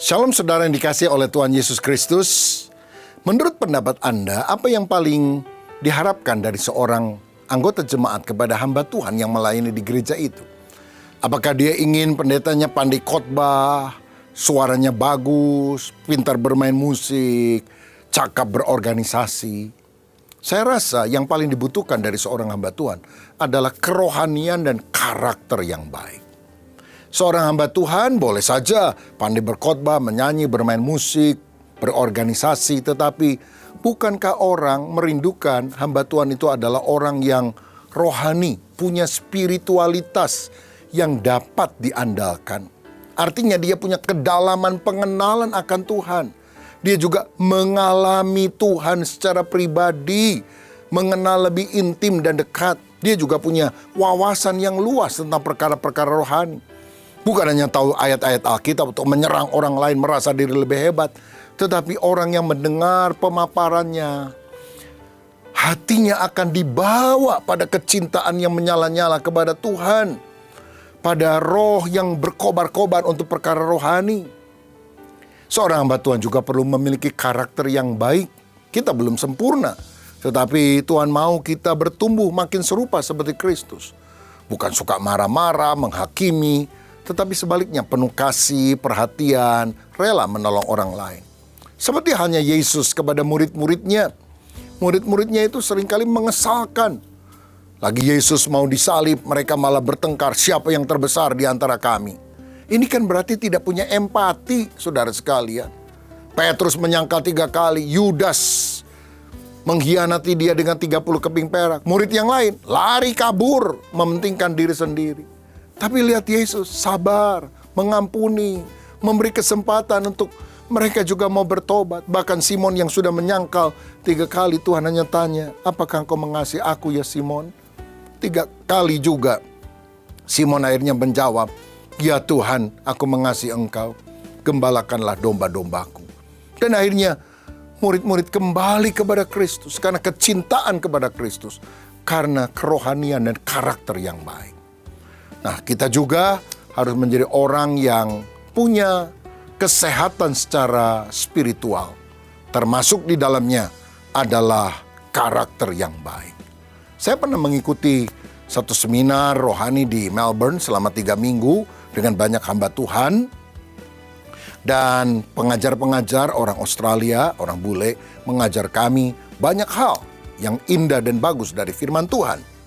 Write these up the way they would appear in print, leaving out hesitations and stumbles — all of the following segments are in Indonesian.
Shalom saudara yang dikasihi oleh Tuhan Yesus Kristus. Menurut pendapat Anda, apa yang paling diharapkan dari seorang anggota jemaat kepada hamba Tuhan yang melayani di gereja itu? Apakah dia ingin pendetanya pandai khotbah, suaranya bagus, pintar bermain musik, cakap berorganisasi? Saya rasa yang paling dibutuhkan dari seorang hamba Tuhan adalah kerohanian dan karakter yang baik. Seorang hamba Tuhan boleh saja pandai berkhotbah, menyanyi, bermain musik, berorganisasi, tetapi bukankah orang merindukan hamba Tuhan itu adalah orang yang rohani, punya spiritualitas yang dapat diandalkan. Artinya dia punya kedalaman pengenalan akan Tuhan. Dia juga mengalami Tuhan secara pribadi, mengenal lebih intim dan dekat. Dia juga punya wawasan yang luas tentang perkara-perkara rohani. Bukan hanya tahu ayat-ayat Alkitab untuk menyerang orang lain merasa diri lebih hebat, tetapi orang yang mendengar pemaparannya, hatinya akan dibawa pada kecintaan yang menyala-nyala kepada Tuhan, pada roh yang berkobar-kobar untuk perkara rohani. Seorang hamba Tuhan juga perlu memiliki karakter yang baik. Kita belum sempurna, tetapi Tuhan mau kita bertumbuh makin serupa seperti Kristus. Bukan suka marah-marah, menghakimi, tetapi sebaliknya penuh kasih, perhatian, rela menolong orang lain. Seperti halnya Yesus kepada murid-muridnya. Murid-muridnya itu seringkali mengesalkan. Lagi Yesus mau disalib, mereka malah bertengkar siapa yang terbesar di antara kami. Ini kan berarti tidak punya empati, saudara sekalian. Petrus menyangkal 3 kali, Yudas mengkhianati dia dengan 30 keping perak. Murid yang lain lari kabur, mementingkan diri sendiri. Tapi lihat Yesus sabar, mengampuni, memberi kesempatan untuk mereka juga mau bertobat. Bahkan Simon yang sudah menyangkal 3 kali, Tuhan hanya tanya, apakah engkau mengasihi aku ya Simon? 3 kali juga Simon akhirnya menjawab, ya Tuhan, aku mengasihi engkau, gembalakanlah domba-dombaku. Dan akhirnya murid-murid kembali kepada Kristus karena kecintaan kepada Kristus, karena kerohanian dan karakter yang baik. Nah, kita juga harus menjadi orang yang punya kesehatan secara spiritual. Termasuk di dalamnya adalah karakter yang baik. Saya pernah mengikuti satu seminar rohani di Melbourne selama 3 minggu dengan banyak hamba Tuhan. Dan pengajar-pengajar orang Australia, orang bule, mengajar kami banyak hal yang indah dan bagus dari firman Tuhan.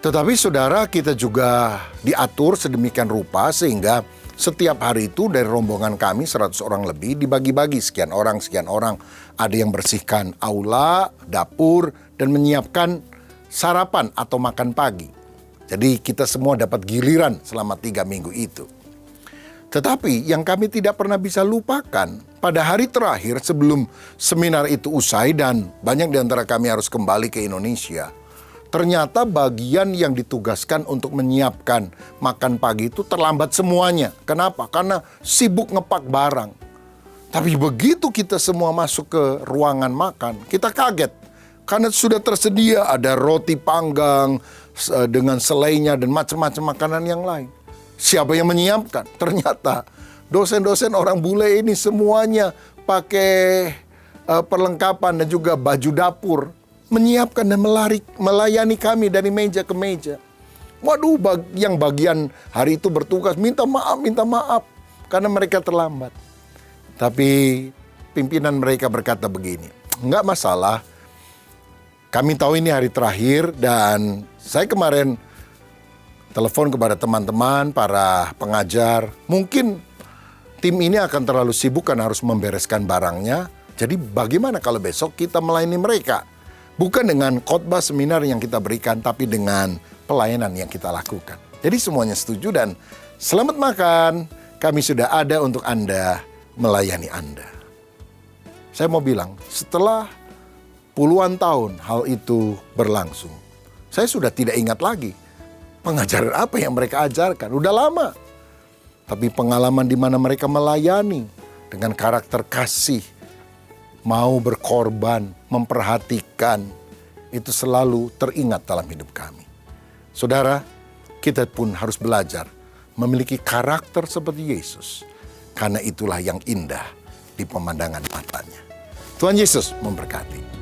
Tetapi saudara, kita juga diatur sedemikian rupa sehingga setiap hari itu dari rombongan kami 100 orang lebih dibagi-bagi sekian orang. Ada yang bersihkan aula, dapur, dan menyiapkan sarapan atau makan pagi. Jadi kita semua dapat giliran selama 3 minggu itu. Tetapi yang kami tidak pernah bisa lupakan, pada hari terakhir sebelum seminar itu usai dan banyak di antara kami harus kembali ke Indonesia, ternyata bagian yang ditugaskan untuk menyiapkan makan pagi itu terlambat semuanya. Kenapa? Karena sibuk ngepak barang. Tapi begitu kita semua masuk ke ruangan makan, kita kaget. Karena sudah tersedia ada roti panggang dengan selainya dan macam-macam makanan yang lain. Siapa yang menyiapkan? Ternyata dosen-dosen orang bule ini semuanya pakai perlengkapan dan juga baju dapur, menyiapkan dan melayani kami dari meja ke meja. Waduh, yang bagian hari itu bertugas minta maaf karena mereka terlambat. Tapi pimpinan mereka berkata begini, enggak masalah, kami tahu ini hari terakhir dan saya kemarin telepon kepada teman-teman, para pengajar, mungkin tim ini akan terlalu sibuk karena harus membereskan barangnya. Jadi bagaimana kalau besok kita melayani mereka? Bukan dengan khotbah seminar yang kita berikan, tapi dengan pelayanan yang kita lakukan. Jadi semuanya setuju dan selamat makan. Kami sudah ada untuk Anda, melayani Anda. Saya mau bilang, setelah puluhan tahun hal itu berlangsung, saya sudah tidak ingat lagi pengajaran apa yang mereka ajarkan. Udah lama. Tapi pengalaman di mana mereka melayani dengan karakter kasih, mau berkorban, memperhatikan, itu selalu teringat dalam hidup kami. Saudara, kita pun harus belajar memiliki karakter seperti Yesus. karena itulah yang indah di pemandangan matanya. Tuhan Yesus memberkati.